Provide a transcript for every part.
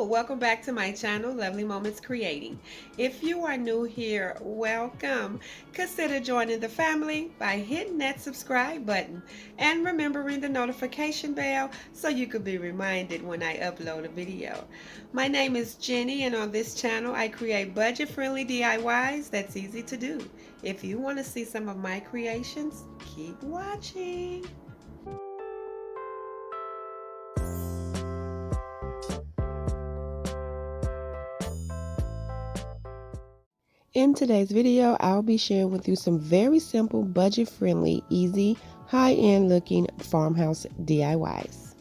welcome back to my channel, Lovely Moments Creating. If you are new here, welcome. Consider joining the family by hitting that subscribe button and remembering the notification bell so you can be reminded when I upload a video. My name is Jenny, and on this channel I create budget-friendly DIYs that's easy to do. If you want to see some of my creations, keep watching. In today's video, I'll be sharing with you some very simple, budget-friendly, easy, high-end looking farmhouse DIYs.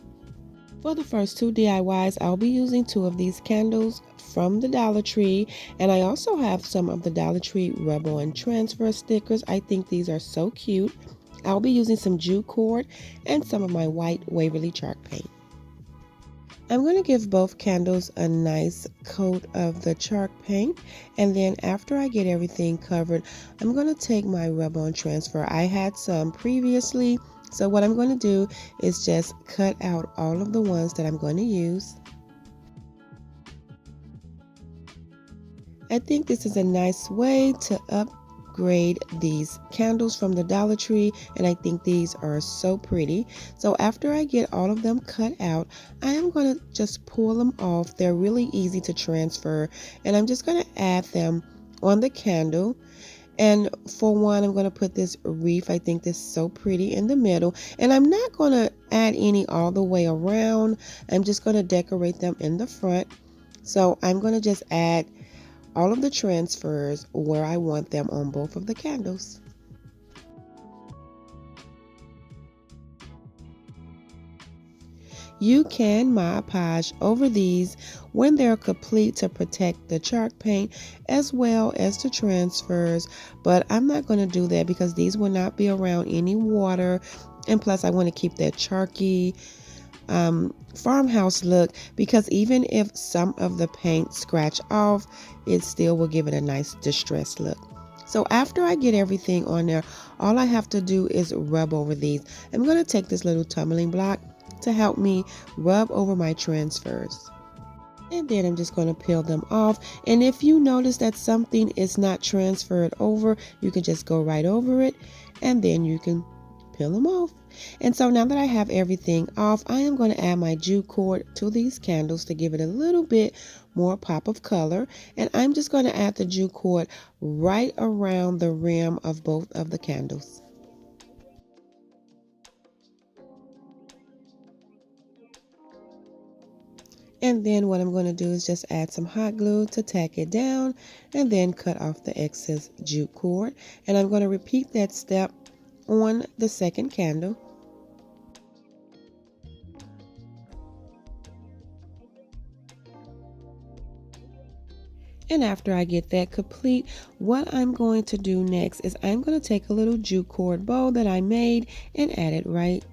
For the first two DIYs, I'll be using two of these candles from the Dollar Tree, and I also have some of the Dollar Tree rub-on transfer stickers. I think these are so cute. I'll be using some jute cord and some of my white Waverly chalk paint. I'm going to give both candles a nice coat of the chalk paint, and then after I get everything covered, I'm going to take my rub-on transfer. I had some previously, so what I'm going to do is just cut out all of the ones that I'm going to use. I think this is a nice way to upgrade these candles from the Dollar Tree, and I think these are so pretty. So after I get all of them cut out, I am going to just pull them off. They're really easy to transfer, and I'm just going to add them on the candle. And for one, I'm going to put this wreath. I think this is so pretty in the middle, and I'm not going to add any all the way around. I'm just going to decorate them in the front. So I'm going to just add all of the transfers where I want them on both of the candles. You can Mod Podge over these when they're complete to protect the chalk paint as well as the transfers, but I'm not going to do that because these will not be around any water, and plus I want to keep that chalky farmhouse look, because even if some of the paint scratch off, it still will give it a nice distressed look. So after I get everything on there, all I have to do is rub over these. I'm going to take this little tumbling block to help me rub over my transfers. And then I'm just going to peel them off. And if you notice that something is not transferred over, you can just go right over it, and then you can peel them off. And so now that I have everything off, I am going to add my jute cord to these candles to give it a little bit more pop of color. And I'm just going to add the jute cord right around the rim of both of the candles. And then what I'm going to do is just add some hot glue to tack it down, and then cut off the excess jute cord. And I'm going to repeat that step on the second candle. And after I get that complete, what I'm going to do next is I'm going to take a little jute cord bow that I made and add it right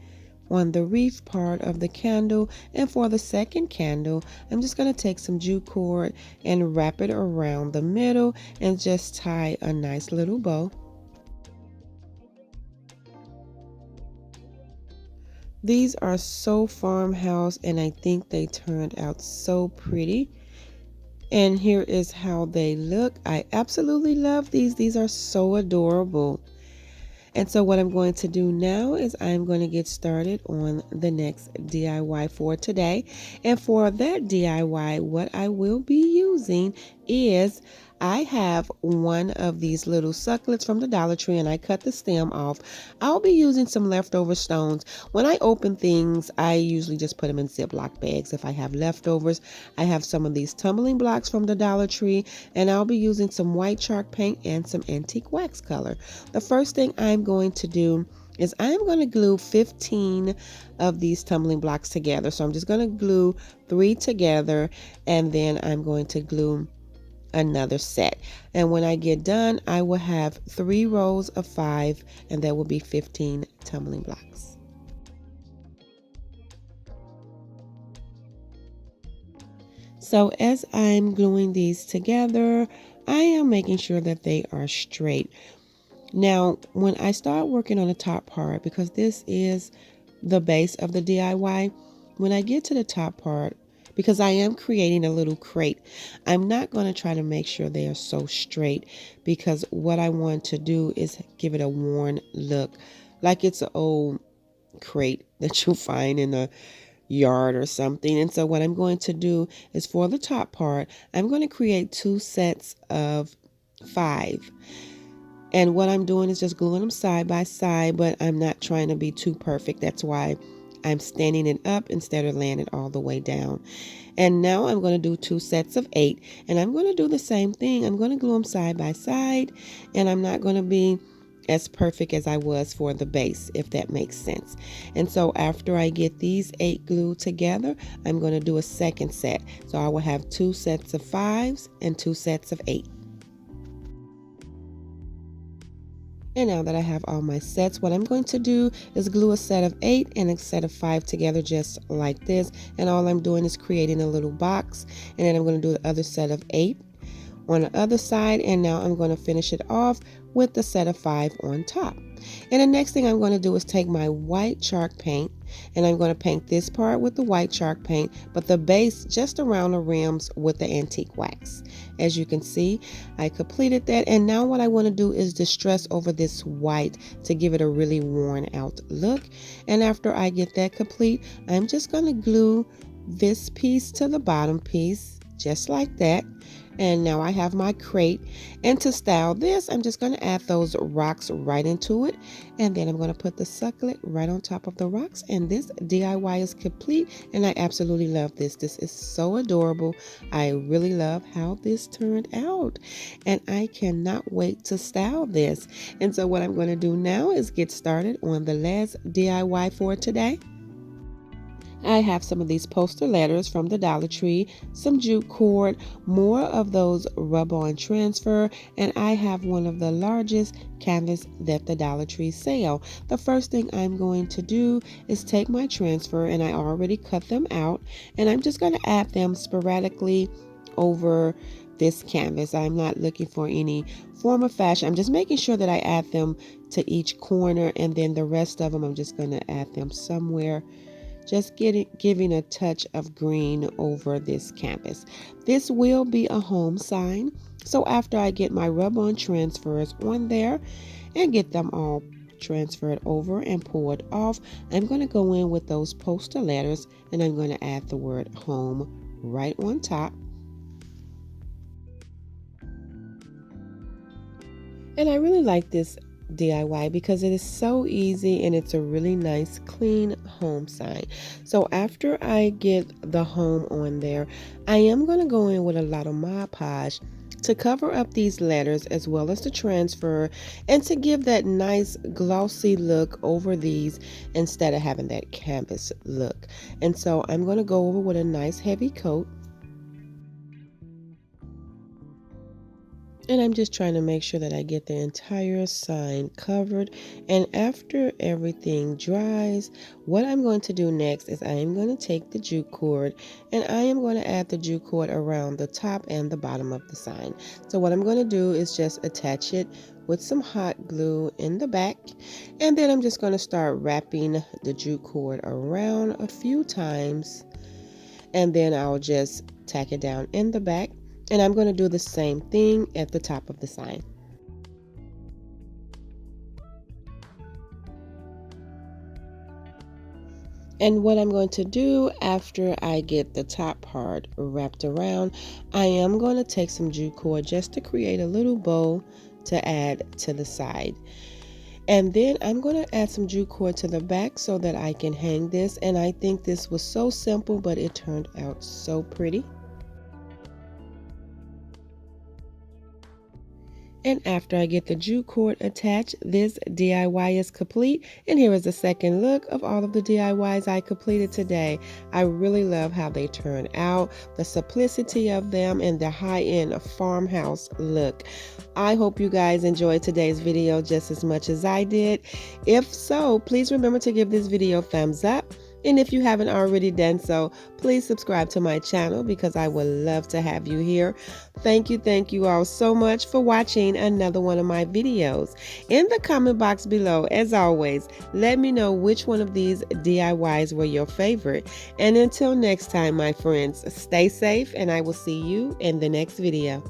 on the wreath part of the candle. And for the second candle, I'm just going to take some jute cord and wrap it around the middle and just tie a nice little bow. These are so farmhouse, and I think they turned out so pretty. And here is how they look. I absolutely love these. These are so adorable. And so what I'm going to do now is I'm going to get started on the next DIY for today. And for that DIY, what I will be using is, I have one of these little succulents from the Dollar Tree, and I cut the stem off. I'll be using some leftover stones. When I open things, I usually just put them in Ziploc bags if I have leftovers. I have some of these tumbling blocks from the Dollar Tree, and I'll be using some white chalk paint and some antique wax color. The first thing I'm going to do is I'm going to glue 15 of these tumbling blocks together. So I'm just going to glue 3 together, and then I'm going to glue another set. And when I get done, I will have 3 rows of 5, and that will be 15 tumbling blocks. So as I'm gluing these together, I am making sure that they are straight. Now, when I start working on the top part, because this is the base of the DIY, when I get to the top part, because I am creating a little crate. I'm not going to try to make sure they are so straight, because what I want to do is give it a worn look, like it's an old crate that you'll find in a yard or something. And so what I'm going to do is, for the top part, I'm going to create 2 sets of 5. And what I'm doing is just gluing them side by side, but I'm not trying to be too perfect. That's why I'm standing it up instead of laying it all the way down. And now I'm going to do 2 sets of 8, and I'm going to do the same thing. I'm going to glue them side by side, and I'm not going to be as perfect as I was for the base, if that makes sense. And so after I get these 8 glued together, I'm going to do a second set. So I will have 2 sets of 5s and 2 sets of 8. And now that I have all my sets, what I'm going to do is glue a set of 8 and a set of 5 together, just like this. And all I'm doing is creating a little box. And then I'm going to do the other set of 8 on the other side. And now I'm going to finish it off with the set of 5 on top. And the next thing I'm going to do is take my white chalk paint, and I'm going to paint this part with the white chalk paint, but the base just around the rims with the antique wax. As you can see, I completed that, and now what I want to do is distress over this white to give it a really worn out look. And after I get that complete, I'm just going to glue this piece to the bottom piece, just like that. And now I have my crate, and to style this, I'm just going to add those rocks right into it, and then I'm going to put the succulent right on top of the rocks, and this DIY is complete, and I absolutely love this. This is so adorable. I really love how this turned out, and I cannot wait to style this. And so what I'm going to do now is get started on the last DIY for today. I have some of these poster letters from the Dollar Tree, some jute cord, more of those rub-on transfer, and I have one of the largest canvas that the Dollar Tree sell. The first thing I'm going to do is take my transfer, and I already cut them out, and I'm just going to add them sporadically over this canvas. I'm not looking for any form of fashion. I'm just making sure that I add them to each corner, and then the rest of them I'm just going to add them somewhere, just giving a touch of green over this canvas. This will be a home sign. So after I get my rub-on transfers on there and get them all transferred over and pulled off, I'm going to go in with those poster letters, and I'm going to add the word home right on top. And I really like this DIY because it is so easy, and it's a really nice clean home sign. So after I get the home on there, I am going to go in with a lot of Mod Podge to cover up these letters as well as the transfer, and to give that nice glossy look over these instead of having that canvas look. And so I'm going to go over with a nice heavy coat. And I'm just trying to make sure that I get the entire sign covered. And after everything dries, what I'm going to do next is I am going to take the jute cord, and I am going to add the jute cord around the top and the bottom of the sign. So what I'm going to do is just attach it with some hot glue in the back, and then I'm just going to start wrapping the jute cord around a few times, and then I'll just tack it down in the back. And I'm going to do the same thing at the top of the sign. And what I'm going to do after I get the top part wrapped around, I am going to take some jute cord just to create a little bow to add to the side. And then I'm going to add some jute cord to the back so that I can hang this. And I think this was so simple, but it turned out so pretty. And after I get the jute cord attached, this DIY is complete. And here is a second look of all of the DIYs I completed today. I really love how they turn out, the simplicity of them, and the high-end farmhouse look. I hope you guys enjoyed today's video just as much as I did. If so, please remember to give this video a thumbs up. And if you haven't already done so, please subscribe to my channel because I would love to have you here. Thank you all so much for watching another one of my videos. In the comment box below, as always, let me know which one of these DIYs were your favorite. And until next time, my friends, stay safe and I will see you in the next video.